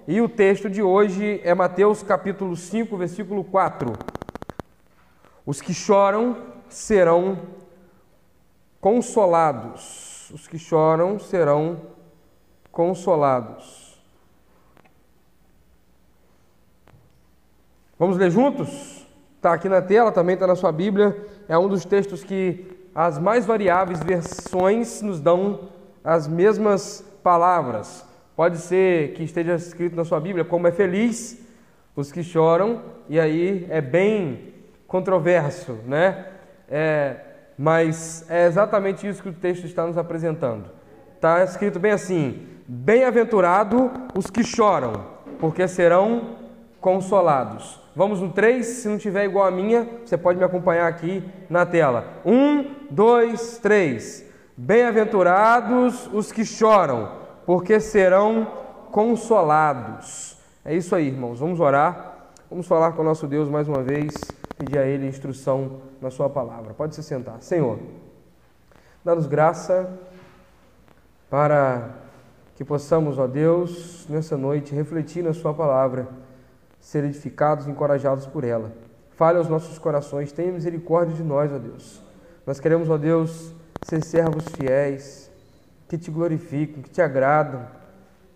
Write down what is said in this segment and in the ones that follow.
E o texto de hoje é Mateus capítulo 5, versículo 4. Os que choram serão consolados. Os que choram serão consolados. Vamos ler juntos? Está aqui na tela, também está na sua Bíblia. É um dos textos que as mais variáveis versões nos dão as mesmas palavras. Pode ser que esteja escrito na sua Bíblia como é feliz os que choram, e aí é bem controverso, né? Mas é exatamente isso que o texto está nos apresentando. Está escrito bem assim: bem-aventurado os que choram, porque serão consolados. Vamos no 3, se não tiver igual a minha, você pode me acompanhar aqui na tela. 1, 2, 3. Bem-aventurados os que choram, porque serão consolados. É isso aí, irmãos. Vamos orar. Vamos falar com o nosso Deus mais uma vez, pedir a Ele instrução na sua palavra. Pode se sentar. Senhor, dá-nos graça para que possamos, ó Deus, nessa noite, refletir na sua palavra, ser edificados e encorajados por ela. Fale aos nossos corações, tenha misericórdia de nós, ó Deus. Nós queremos, ó Deus, ser servos fiéis, que te glorificam, que te agradam,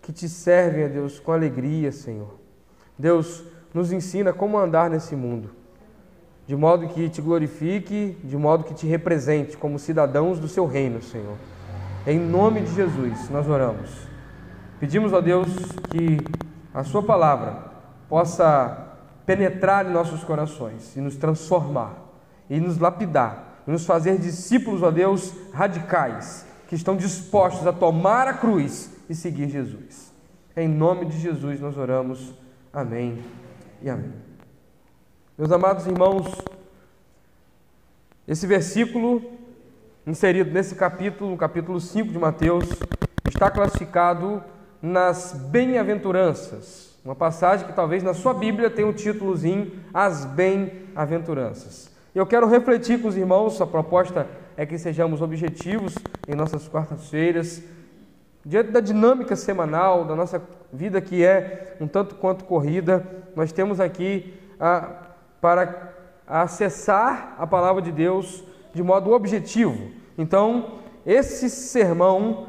que te servem, ó Deus, com alegria, Senhor. Deus, nos ensina como andar nesse mundo, de modo que te glorifique, de modo que te represente como cidadãos do seu reino, Senhor. Em nome de Jesus, nós oramos. Pedimos, ó Deus, que a sua palavra possa penetrar em nossos corações e nos transformar, e nos lapidar, e nos fazer discípulos, ó Deus, radicais, que estão dispostos a tomar a cruz e seguir Jesus. Em nome de Jesus nós oramos. Amém e amém. Meus amados irmãos, esse versículo inserido nesse capítulo, no capítulo 5 de Mateus, está classificado nas bem-aventuranças. Uma passagem que talvez na sua Bíblia tenha um títulozinho, As Bem-aventuranças. Eu quero refletir com os irmãos, a proposta é que sejamos objetivos em nossas quartas-feiras, diante da dinâmica semanal, da nossa vida que é um tanto quanto corrida. Nós temos aqui para acessar a palavra de Deus de modo objetivo. Então, esse sermão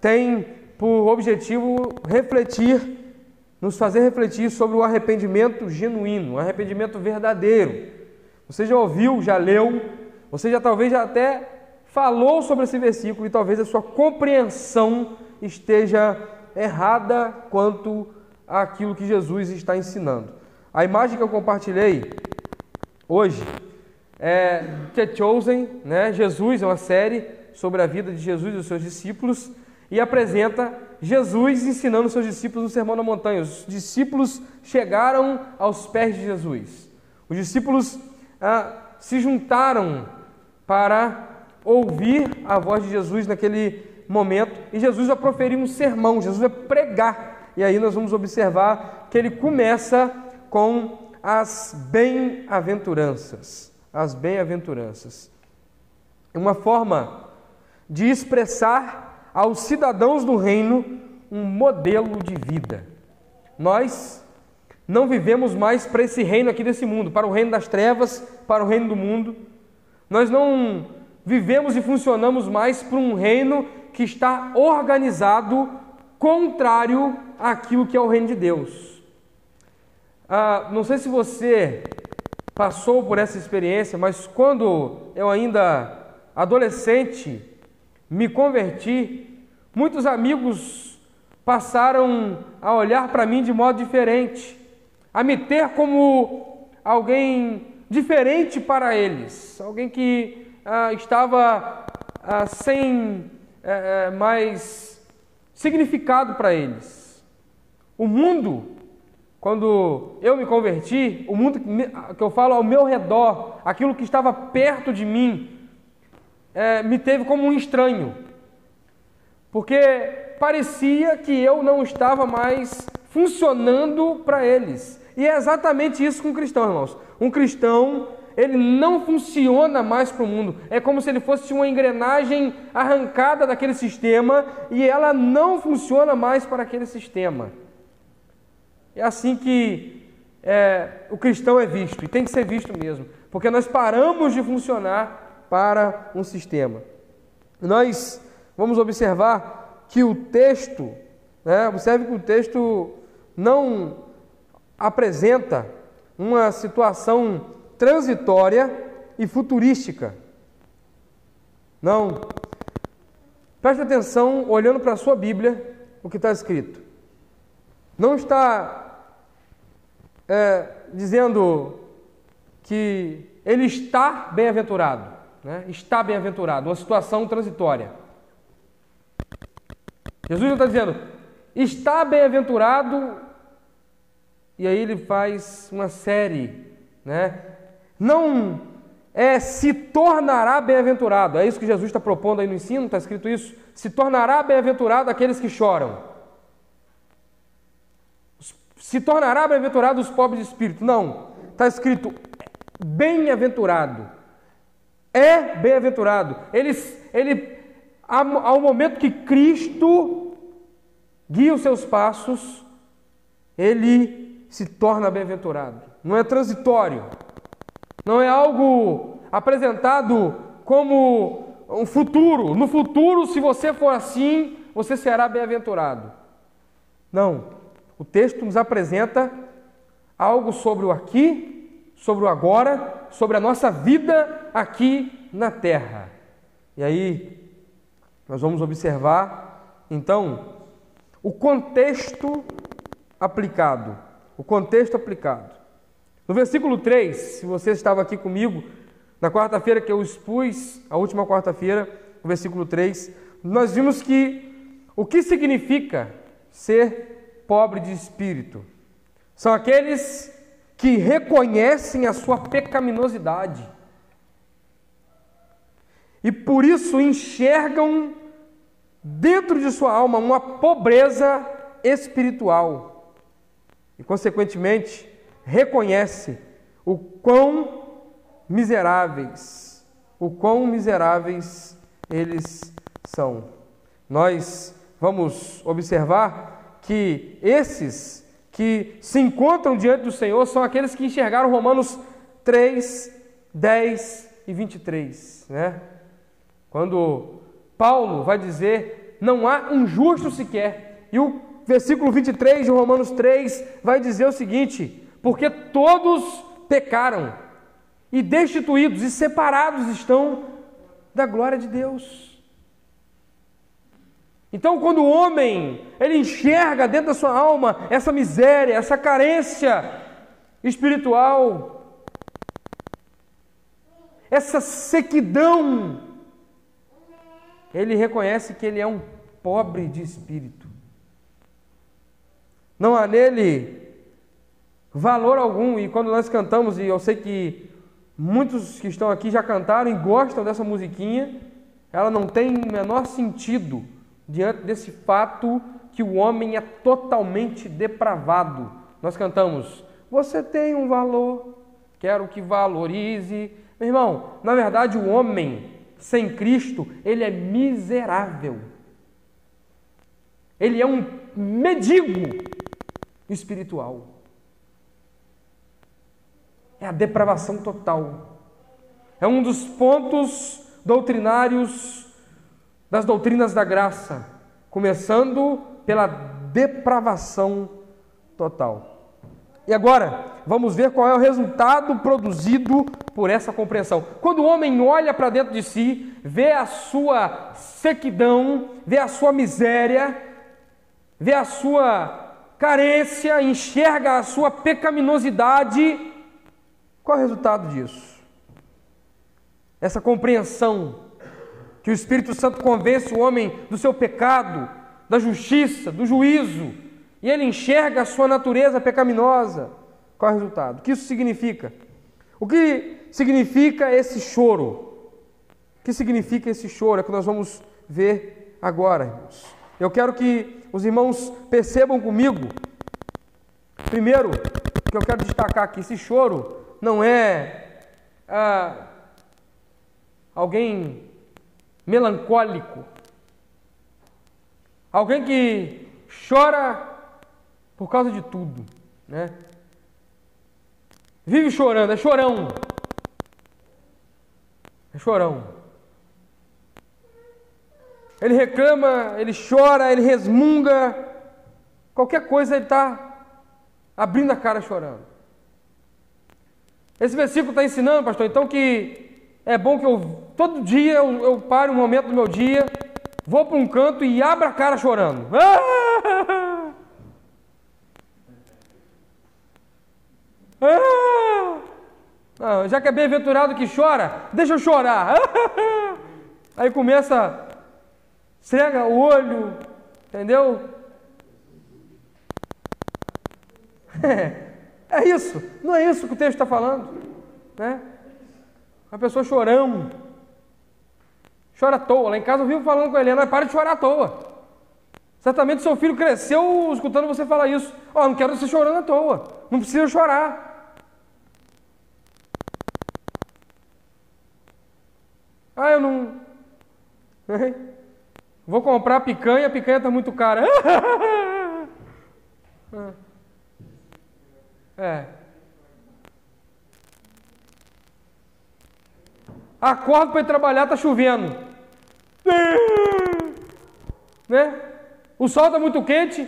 tem por objetivo nos fazer refletir sobre o arrependimento genuíno, o arrependimento verdadeiro. Você já ouviu, já leu, você já talvez já até falou sobre esse versículo e talvez a sua compreensão esteja errada quanto àquilo que Jesus está ensinando. A imagem que eu compartilhei hoje é The Chosen, né? Jesus é uma série sobre a vida de Jesus e dos seus discípulos e apresenta Jesus ensinando seus discípulos no Sermão na Montanha. Os discípulos chegaram aos pés de Jesus. Os discípulos se juntaram para ouvir a voz de Jesus naquele momento e Jesus vai proferir um sermão, Jesus vai pregar. E aí nós vamos observar que ele começa com as bem-aventuranças. As bem-aventuranças. Uma forma de expressar aos cidadãos do reino um modelo de vida. Nós não vivemos mais para esse reino aqui desse mundo, para o reino das trevas, para o reino do mundo. Nós não vivemos e funcionamos mais para um reino que está organizado contrário àquilo que é o reino de Deus. Não sei se você passou por essa experiência, mas quando eu ainda adolescente me converti, muitos amigos passaram a olhar para mim de modo diferente, a me ter como alguém diferente para eles, alguém que estava sem mais significado para eles. O mundo, quando eu me converti, o mundo que eu falo ao meu redor, aquilo que estava perto de mim, me teve como um estranho, porque parecia que eu não estava mais funcionando para eles. E é exatamente isso com um cristão, irmãos. Um cristão, ele não funciona mais para o mundo. É como se ele fosse uma engrenagem arrancada daquele sistema e ela não funciona mais para aquele sistema. É assim que o cristão é visto, e tem que ser visto mesmo, porque nós paramos de funcionar para um sistema. Nós vamos observar que o texto, observe que o texto não apresenta uma situação transitória e futurística. Não. Preste atenção, olhando para a sua Bíblia, o que está escrito. Não está dizendo que ele está bem-aventurado, está bem-aventurado, uma situação transitória. Jesus não está dizendo, está bem-aventurado, e aí ele faz uma série, Não se tornará bem-aventurado, é isso que Jesus está propondo aí no ensino, está escrito isso, se tornará bem-aventurado aqueles que choram. Se tornará bem-aventurado os pobres de espírito. Não, está escrito bem-aventurado. É bem-aventurado. Ao momento que Cristo guia os seus passos, ele se torna bem-aventurado. Não é transitório. Não é algo apresentado como um futuro. No futuro, se você for assim, você será bem-aventurado. Não. O texto nos apresenta algo sobre o aqui, sobre o agora, sobre a nossa vida aqui na terra. E aí, nós vamos observar, então, o contexto aplicado. O contexto aplicado. No versículo 3, se você estava aqui comigo, na quarta-feira que eu expus, a última quarta-feira, no versículo 3, nós vimos que o que significa ser pobre de espírito? São aqueles que reconhecem a sua pecaminosidade e por isso enxergam dentro de sua alma uma pobreza espiritual e, consequentemente, reconhece o quão miseráveis eles são. Nós vamos observar que esses que se encontram diante do Senhor são aqueles que enxergaram Romanos 3, 10 e 23, Quando Paulo vai dizer, não há um justo sequer, e o versículo 23 de Romanos 3 vai dizer o seguinte, porque todos pecaram, e destituídos e separados estão da glória de Deus. Então, quando o homem, ele enxerga dentro da sua alma essa miséria, essa carência espiritual, essa sequidão, ele reconhece que ele é um pobre de espírito. Não há nele valor algum, e quando nós cantamos, e eu sei que muitos que estão aqui já cantaram e gostam dessa musiquinha, ela não tem o menor sentido diante desse fato que o homem é totalmente depravado. Nós cantamos, você tem um valor, quero que valorize. Meu irmão, na verdade o homem sem Cristo, ele é miserável. Ele é um mendigo espiritual. É a depravação total. É um dos pontos doutrinários das doutrinas da graça, começando pela depravação total. E agora, vamos ver qual é o resultado produzido por essa compreensão. Quando o homem olha para dentro de si, vê a sua sequidão, vê a sua miséria, vê a sua carência, enxerga a sua pecaminosidade, qual é o resultado disso? Essa compreensão que o Espírito Santo convence o homem do seu pecado, da justiça, do juízo, e ele enxerga a sua natureza pecaminosa. Qual é o resultado? O que isso significa? O que significa esse choro? O que significa esse choro? É o que nós vamos ver agora, irmãos. Eu quero que os irmãos percebam comigo, primeiro, o que eu quero destacar aqui, esse choro não é alguém melancólico, alguém que chora por causa de tudo. né? Vive chorando, é chorão. É chorão. Ele reclama, ele chora, ele resmunga. Qualquer coisa ele está abrindo a cara chorando. Esse versículo está ensinando, pastor, então que é bom que todo dia eu pare um momento do meu dia, vou para um canto e abra a cara chorando. Não, já que é bem-aventurado que chora, deixa eu chorar. Aí começa, cega o olho, entendeu? É isso, não é isso que o texto está falando, né? A pessoa chorão, chora à toa. Lá em casa eu vivo falando com a Helena, para de chorar à toa. Certamente seu filho cresceu escutando você falar isso. Não quero você chorando à toa, não precisa chorar. Eu não... Vou comprar picanha, a picanha está muito cara. Acordo para ir trabalhar, está chovendo. Né? O sol está muito quente,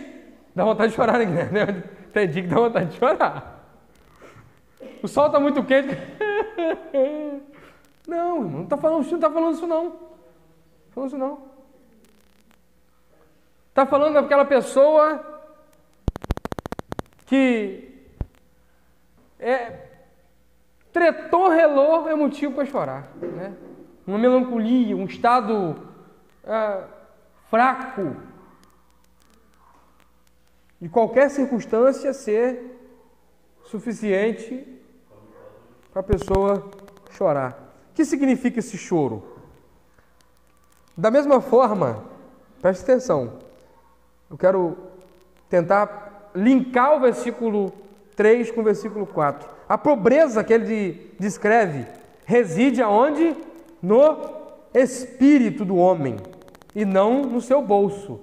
dá vontade de chorar, né? Tem dia que dá vontade de chorar. O sol está muito quente. Não, irmão, não está falando isso não. Falando isso não. Está falando daquela pessoa que tretou, relou, é motivo para chorar, né? Uma melancolia, um estado fraco de qualquer circunstância ser suficiente para a pessoa chorar. O que significa esse choro? Da mesma forma, preste atenção, eu quero tentar linkar o versículo 3 com o versículo 4. A pobreza que ele descreve reside aonde? No espírito do homem e não no seu bolso.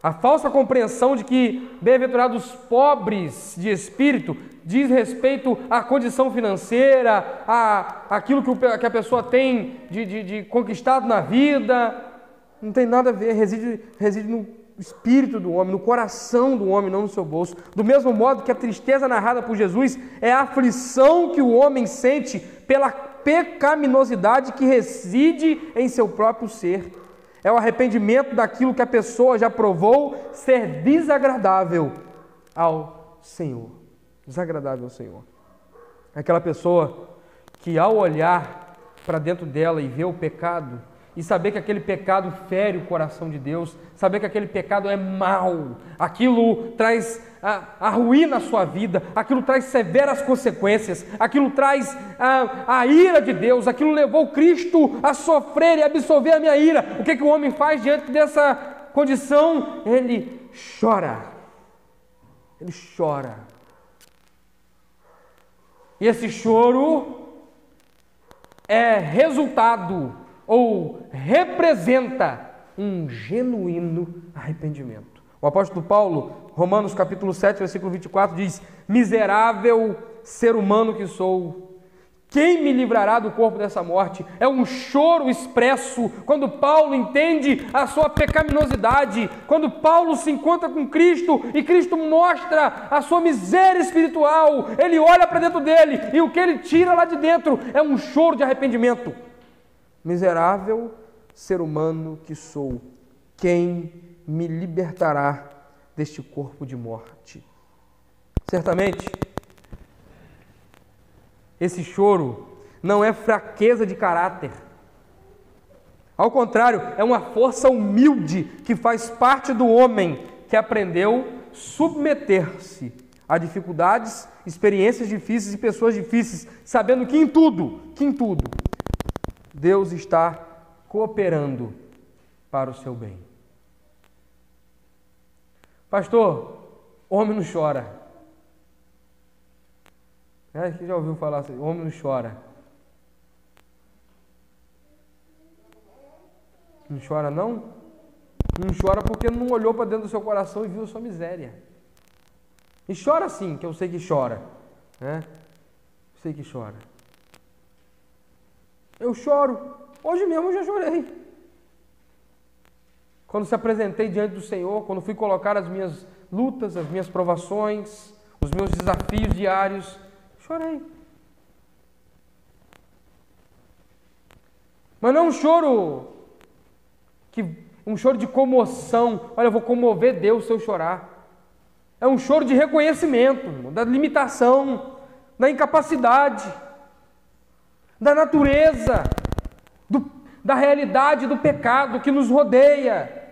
A falsa compreensão de que bem-aventurados pobres de espírito diz respeito à condição financeira, àquilo que a pessoa tem de conquistado na vida, não tem nada a ver, reside no espírito do homem, no coração do homem, não no seu bolso. Do mesmo modo que a tristeza narrada por Jesus é a aflição que o homem sente pela pecaminosidade que reside em seu próprio ser. É o arrependimento daquilo que a pessoa já provou ser desagradável ao Senhor. Desagradável ao Senhor. Aquela pessoa que ao olhar para dentro dela e ver o pecado, e saber que aquele pecado fere o coração de Deus, saber que aquele pecado é mau, aquilo traz a ruína à sua vida, aquilo traz severas consequências, aquilo traz a ira de Deus, aquilo levou Cristo a sofrer e absorver a minha ira. O que o homem faz diante dessa condição? Ele chora. Ele chora. E esse choro é resultado ou representa um genuíno arrependimento. O apóstolo Paulo, Romanos capítulo 7, versículo 24, diz: miserável ser humano que sou, quem me livrará do corpo dessa morte? É um choro expresso quando Paulo entende a sua pecaminosidade, quando Paulo se encontra com Cristo e Cristo mostra a sua miséria espiritual, ele olha para dentro dele e o que ele tira lá de dentro é um choro de arrependimento. Miserável ser humano que sou, quem me libertará deste corpo de morte? Certamente, esse choro não é fraqueza de caráter. Ao contrário, é uma força humilde que faz parte do homem que aprendeu submeter-se a dificuldades, experiências difíceis e pessoas difíceis, sabendo que em tudo, Deus está cooperando para o seu bem. Pastor, homem não chora. Quem já ouviu falar assim? Homem não chora. Não chora não? Não chora porque não olhou para dentro do seu coração e viu a sua miséria. E chora sim, que eu sei que chora, né? Eu sei que chora. Eu choro. Hoje mesmo eu já chorei. Quando se apresentei diante do Senhor, quando fui colocar as minhas lutas, as minhas provações, os meus desafios diários, chorei. Mas não um choro de comoção. Olha, eu vou comover Deus se eu chorar. É um choro de reconhecimento da limitação, da incapacidade, da natureza, da realidade do pecado que nos rodeia.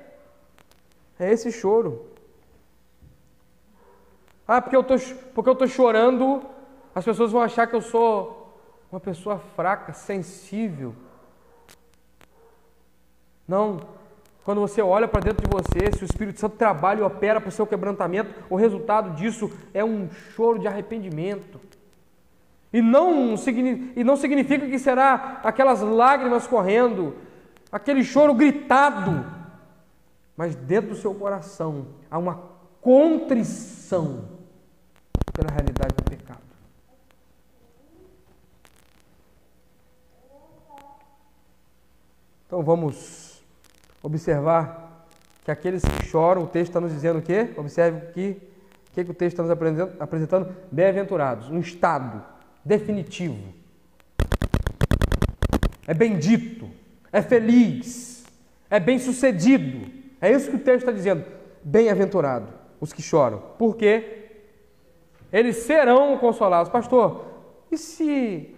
É esse choro. Porque eu estou chorando, as pessoas vão achar que eu sou uma pessoa fraca, sensível. Não. Quando você olha para dentro de você, se o Espírito Santo trabalha e opera para o seu quebrantamento, o resultado disso é um choro de arrependimento. E não significa que será aquelas lágrimas correndo, aquele choro gritado, mas dentro do seu coração há uma contrição pela realidade do pecado. Então vamos observar que aqueles que choram, o texto está nos dizendo o quê? Observe o que o texto está nos apresentando. Bem-aventurados, um estado definitivo. É bendito, é feliz, é bem-sucedido. É isso que o texto está dizendo. Bem-aventurado os que choram. Por quê? Eles serão consolados. Pastor, e se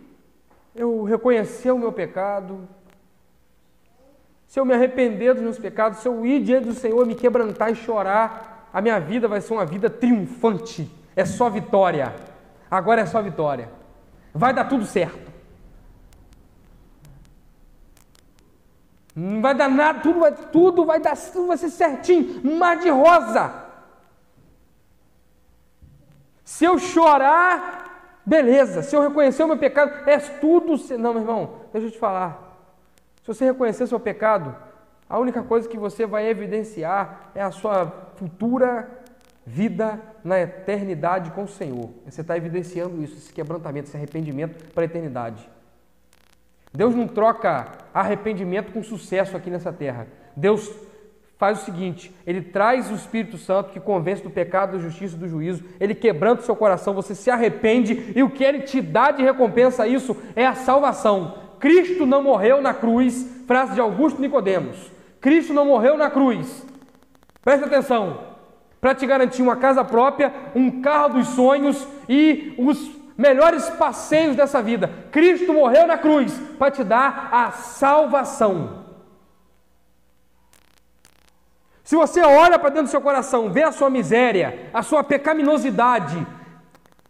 eu reconhecer o meu pecado? Se eu me arrepender dos meus pecados, se eu ir diante do Senhor, me quebrantar e chorar, a minha vida vai ser uma vida triunfante. É só vitória. Agora é só vitória. Vai dar tudo certo. Não vai dar nada, tudo vai ser certinho, mar de rosa. Se eu chorar, beleza. Se eu reconhecer o meu pecado, é tudo. Não, meu irmão, deixa eu te falar. Se você reconhecer seu pecado, a única coisa que você vai evidenciar é a sua futura vida na eternidade com o Senhor. Você está evidenciando isso, esse quebrantamento, esse arrependimento para a eternidade. Deus não troca arrependimento com sucesso aqui nessa terra. Deus faz o seguinte, Ele traz o Espírito Santo que convence do pecado, da justiça e do juízo. Ele quebranta o seu coração, você se arrepende e o que Ele te dá de recompensa a isso é a salvação. Cristo não morreu na cruz, frase de Augusto Nicodemos. Cristo não morreu na cruz, presta atenção, para te garantir uma casa própria, um carro dos sonhos e os melhores passeios dessa vida. Cristo morreu na cruz para te dar a salvação. Se você olha para dentro do seu coração, vê a sua miséria, a sua pecaminosidade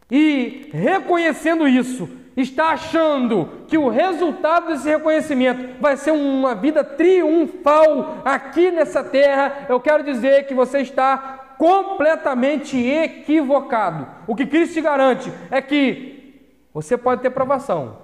e reconhecendo isso, está achando que o resultado desse reconhecimento vai ser uma vida triunfal aqui nessa terra, eu quero dizer que você está completamente equivocado. O que Cristo te garante é que você pode ter provação.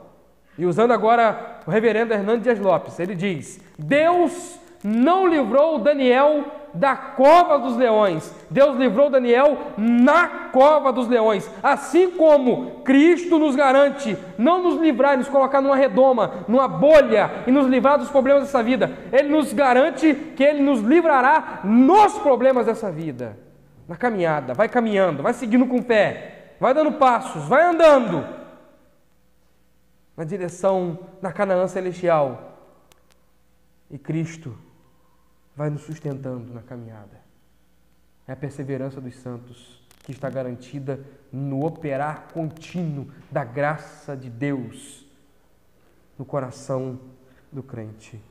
E usando agora o reverendo Hernando Dias Lopes, ele diz: Deus não livrou Daniel da cova dos leões. Deus livrou Daniel na cova dos leões. Assim como Cristo nos garante não nos livrar, nos colocar numa redoma, numa bolha e nos livrar dos problemas dessa vida. Ele nos garante que Ele nos livrará nos problemas dessa vida. Na caminhada, vai caminhando, vai seguindo com fé, vai dando passos, vai andando na direção da Canaã celestial. E Cristo vai nos sustentando na caminhada. É a perseverança dos santos que está garantida no operar contínuo da graça de Deus no coração do crente.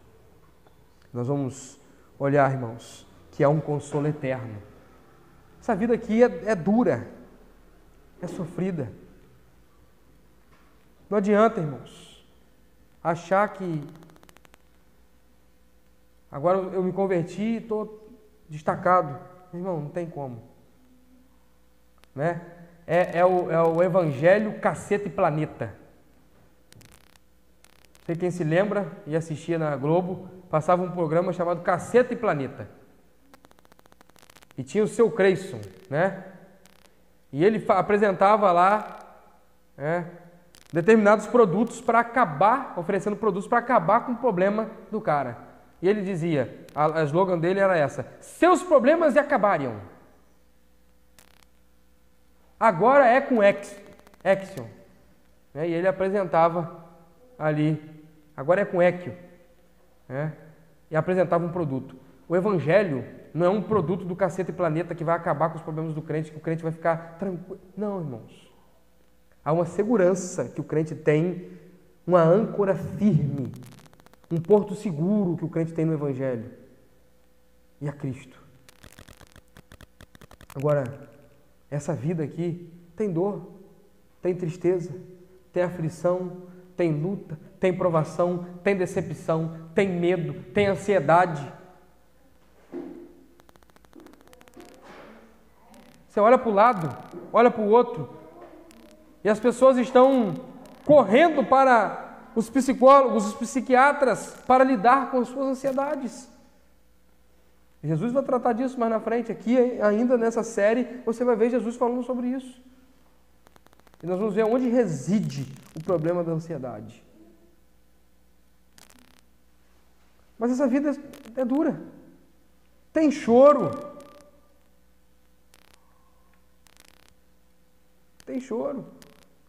Nós vamos olhar, irmãos, que há um consolo eterno. Essa vida aqui é dura, é sofrida. Não adianta, irmãos, achar que agora eu me converti e estou destacado. Irmão, não tem como. Né? É o evangelho caceta e planeta. Não sei quem se lembra e assistia na Globo, passava um programa chamado Caceta e Planeta. E tinha o seu Creyson, né? E ele apresentava lá determinados produtos para acabar, oferecendo produtos para acabar com o problema do cara. E ele dizia, a slogan dele era essa: seus problemas acabariam. Agora é com Action. E ele apresentava ali, agora é com Equio. E apresentava um produto. O Evangelho não é um produto do Cacete Planeta que vai acabar com os problemas do crente, que o crente vai ficar tranquilo. Não, irmãos. Há uma segurança que o crente tem, uma âncora firme, um porto seguro que o crente tem no Evangelho. E a Cristo. Agora, essa vida aqui tem dor, tem tristeza, tem aflição, tem luta, tem provação, tem decepção, tem medo, tem ansiedade. Você olha para o lado, olha para o outro, e as pessoas estão correndo para os psicólogos, os psiquiatras, para lidar com as suas ansiedades. Jesus vai tratar disso mais na frente. Aqui, ainda nessa série, você vai ver Jesus falando sobre isso. E nós vamos ver onde reside o problema da ansiedade. Mas essa vida é dura. Tem choro. Tem choro.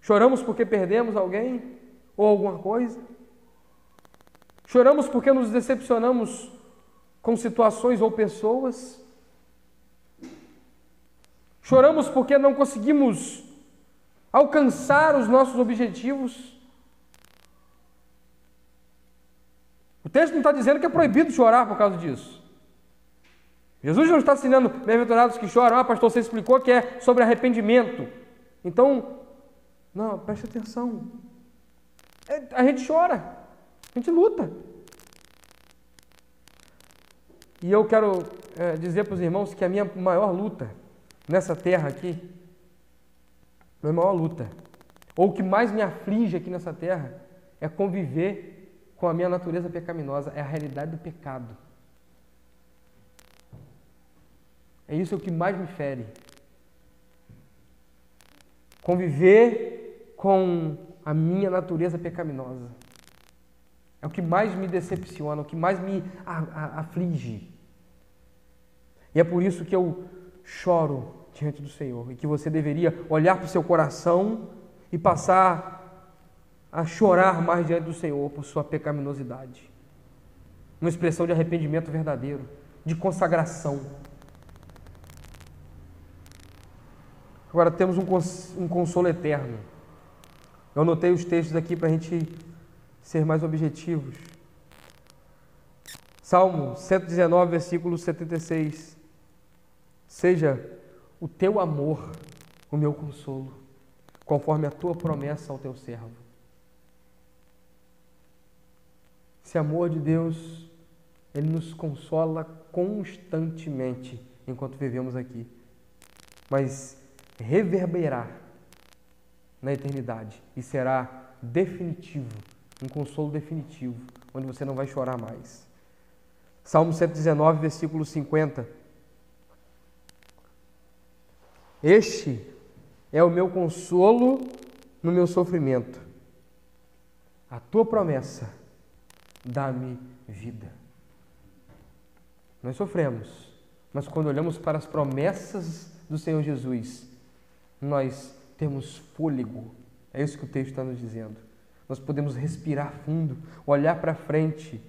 Choramos porque perdemos alguém ou alguma coisa. Choramos porque nos decepcionamos com situações ou pessoas. Choramos porque não conseguimos alcançar os nossos objetivos. O texto não está dizendo que é proibido chorar por causa disso. Jesus não está ensinando bem-aventurados que choram. Ah, pastor, você explicou que é sobre arrependimento. Então, não, preste atenção. A gente chora, a gente luta. E eu quero dizer para os irmãos que a minha maior luta nessa terra aqui, minha maior luta, ou o que mais me aflige aqui nessa terra, é conviver com a minha natureza pecaminosa, é a realidade do pecado. É isso que mais me fere. Conviver com a minha natureza pecaminosa. É o que mais me decepciona, o que mais me aflige. E é por isso que eu choro diante do Senhor. E que você deveria olhar para o seu coração e passar a chorar mais diante do Senhor por sua pecaminosidade. Uma expressão de arrependimento verdadeiro, de consagração. Agora temos um consolo eterno. Eu anotei os textos aqui para a gente ser mais objetivos. Salmo 119, versículo 76. Seja o teu amor o meu consolo, conforme a tua promessa ao teu servo. Esse amor de Deus, ele nos consola constantemente enquanto vivemos aqui, mas reverberará na eternidade e será definitivo, um consolo definitivo, onde você não vai chorar mais. Salmo 119, versículo 50. Este é o meu consolo no meu sofrimento. A tua promessa dá-me vida. Nós sofremos, mas quando olhamos para as promessas do Senhor Jesus, nós temos fôlego. É isso que o texto está nos dizendo. Nós podemos respirar fundo, olhar para frente.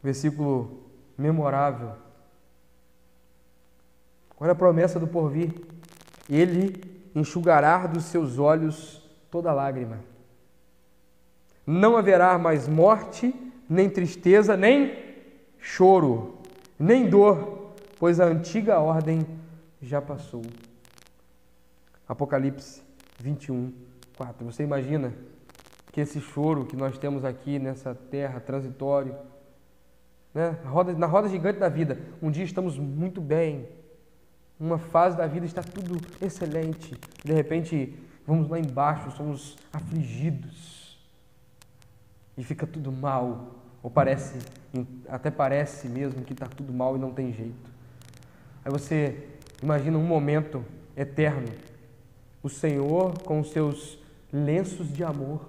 Versículo memorável. Olha a promessa do porvir. Ele enxugará dos seus olhos toda lágrima. Não haverá mais morte, nem tristeza, nem choro, nem dor, pois a antiga ordem já passou. Apocalipse 21, 4. Você imagina que esse choro que nós temos aqui nessa terra transitório, né? Na roda gigante da vida, um dia estamos muito bem, uma fase da vida está tudo excelente, de repente vamos lá embaixo, somos afligidos e fica tudo mal, ou até parece mesmo que está tudo mal e não tem jeito. Aí você imagina um momento eterno, o Senhor com os seus lenços de amor,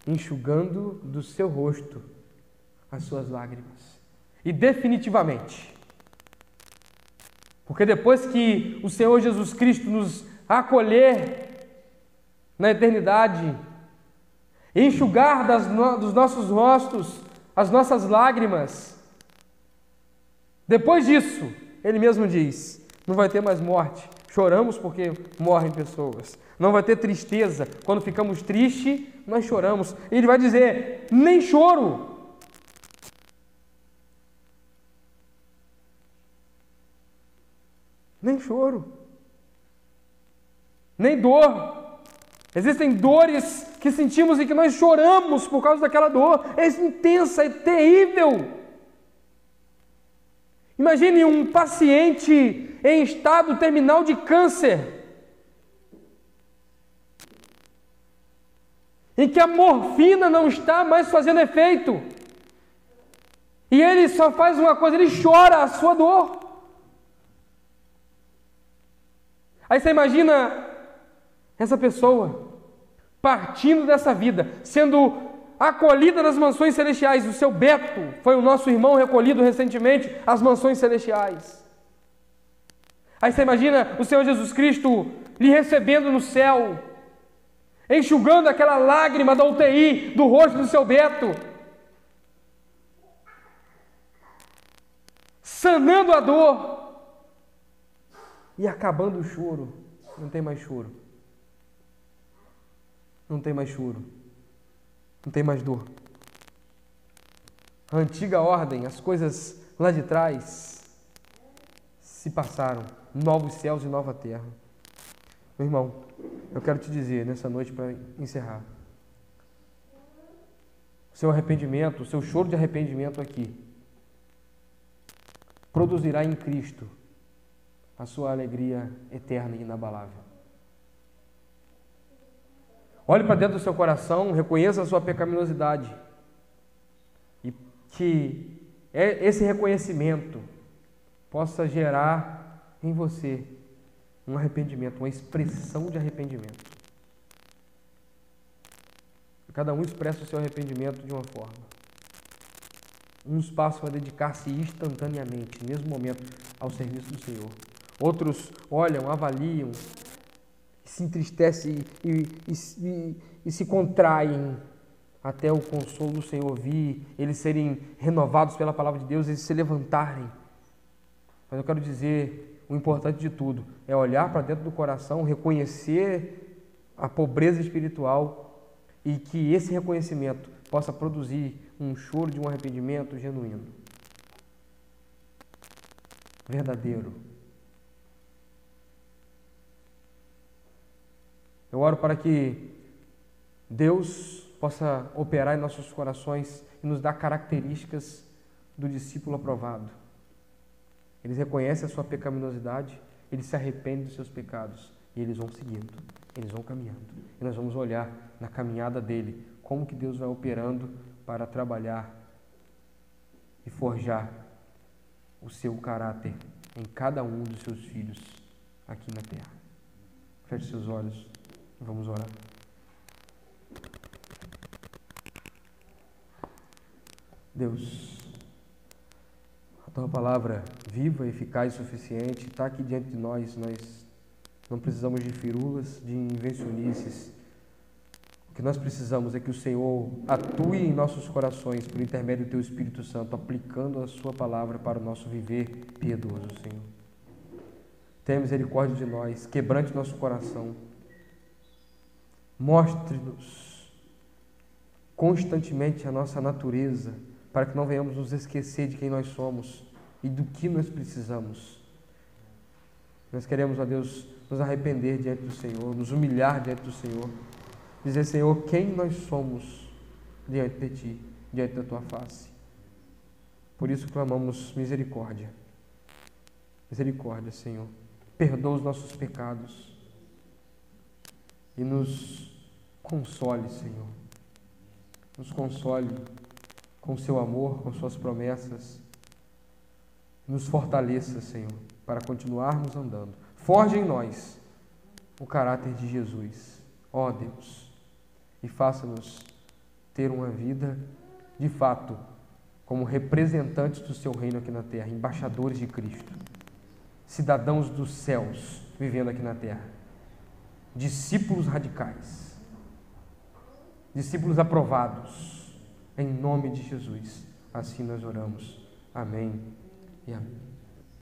enxugando do seu rosto as suas lágrimas. E definitivamente, porque depois que o Senhor Jesus Cristo nos acolher na eternidade, enxugar dos nossos rostos as nossas lágrimas, depois disso, Ele mesmo diz, não vai ter mais morte. Choramos porque morrem pessoas. Não vai ter tristeza. Quando ficamos tristes, nós choramos. Ele vai dizer, nem choro. Nem choro. Nem dor. Existem dores que sentimos e que nós choramos por causa daquela dor. É intensa, é terrível. Imagine um paciente em estado terminal de câncer, em que a morfina não está mais fazendo efeito, e ele só faz uma coisa, ele chora a sua dor. Aí você imagina essa pessoa partindo dessa vida, sendo acolhida nas mansões celestiais. O seu Beto foi o nosso irmão recolhido recentemente às mansões celestiais. Aí você imagina o Senhor Jesus Cristo lhe recebendo no céu, enxugando aquela lágrima da UTI do rosto do seu Beto, sanando a dor e acabando o choro. Não tem mais choro. Não tem mais choro. Não tem mais dor. A antiga ordem, as coisas lá de trás se passaram. Novos céus e nova terra. Meu irmão, eu quero te dizer nessa noite para encerrar. O seu arrependimento, o seu choro de arrependimento aqui produzirá em Cristo a sua alegria eterna e inabalável. Olhe para dentro do seu coração, reconheça a sua pecaminosidade e que esse reconhecimento possa gerar em você um arrependimento, uma expressão de arrependimento. Cada um expressa o seu arrependimento de uma forma. Uns passam a dedicar-se instantaneamente, no mesmo momento, ao serviço do Senhor. Outros olham, avaliam, se entristecem e se contraem até o consolo do Senhor vir, eles serem renovados pela palavra de Deus, eles se levantarem. Mas eu quero dizer, o importante de tudo é olhar para dentro do coração, reconhecer a pobreza espiritual e que esse reconhecimento possa produzir um choro de um arrependimento genuíno, verdadeiro. Eu oro para que Deus possa operar em nossos corações e nos dar características do discípulo aprovado. Eles reconhecem a sua pecaminosidade, eles se arrependem dos seus pecados e eles vão seguindo, eles vão caminhando. E nós vamos olhar na caminhada dele como que Deus vai operando para trabalhar e forjar o seu caráter em cada um dos seus filhos aqui na terra. Feche seus olhos e vamos orar. Deus, a Tua palavra viva, eficaz e suficiente está aqui diante de nós. Nós não precisamos de firulas, de invencionices. O que nós precisamos é que o Senhor atue em nossos corações por intermédio do Teu Espírito Santo, aplicando a Sua palavra para o nosso viver piedoso, Senhor. Tenha misericórdia de nós, quebrante nosso coração. Mostre-nos constantemente a nossa natureza, para que não venhamos nos esquecer de quem nós somos e do que nós precisamos. Nós queremos, ó Deus, nos arrepender diante do Senhor, nos humilhar diante do Senhor, dizer, Senhor, quem nós somos diante de Ti, diante da Tua face. Por isso clamamos misericórdia. Misericórdia, Senhor. Perdoa os nossos pecados e nos console, Senhor. Nos console com o seu amor, com suas promessas. Nos fortaleça, Senhor, para continuarmos andando. Forge em nós o caráter de Jesus, ó Deus, e faça-nos ter uma vida, de fato, como representantes do seu reino aqui na terra, embaixadores de Cristo, cidadãos dos céus vivendo aqui na terra, discípulos radicais, discípulos aprovados, em nome de Jesus. Assim nós oramos. Amém e amém.